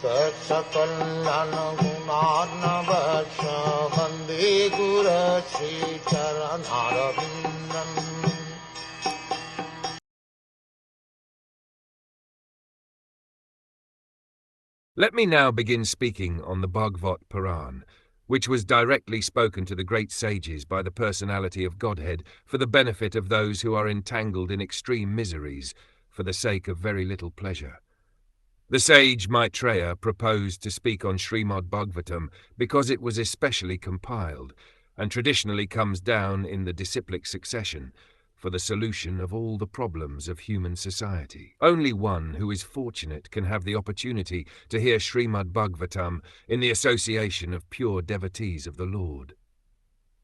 Saksakalyan gunarnavasya Vande Guru Sri Charanarabindam. Let me now begin speaking on the Bhagavata Purāṇa, which was directly spoken to the great sages by the personality of Godhead for the benefit of those who are entangled in extreme miseries for the sake of very little pleasure. The sage Maitreya proposed to speak on Srimad Bhagwatam because it was especially compiled and traditionally comes down in the disciplic succession for the solution of all the problems of human society. Only one who is fortunate can have the opportunity to hear Srimad Bhagwatam in the association of pure devotees of the Lord.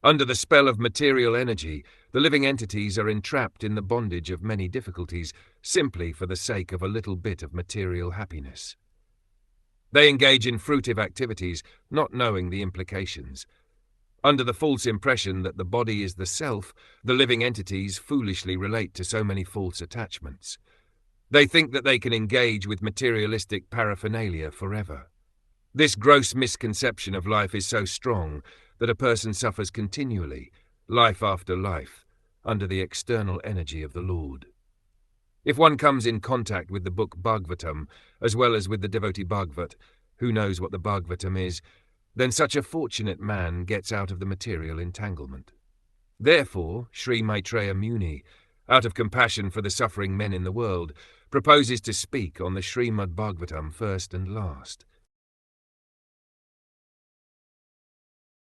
Under the spell of material energy, the living entities are entrapped in the bondage of many difficulties simply for the sake of a little bit of material happiness. They engage in fruitive activities, not knowing the implications. Under the false impression that the body is the self, the living entities foolishly relate to so many false attachments. They think that they can engage with materialistic paraphernalia forever. This gross misconception of life is so strong that a person suffers continually, life after life, under the external energy of the Lord. If one comes in contact with the book Bhagavatam, as well as with the devotee Bhagavat, who knows what the Bhagavatam is, then such a fortunate man gets out of the material entanglement. Therefore, Sri Maitreya Muni, out of compassion for the suffering men in the world, proposes to speak on the Srimad Bhagwatam first and last.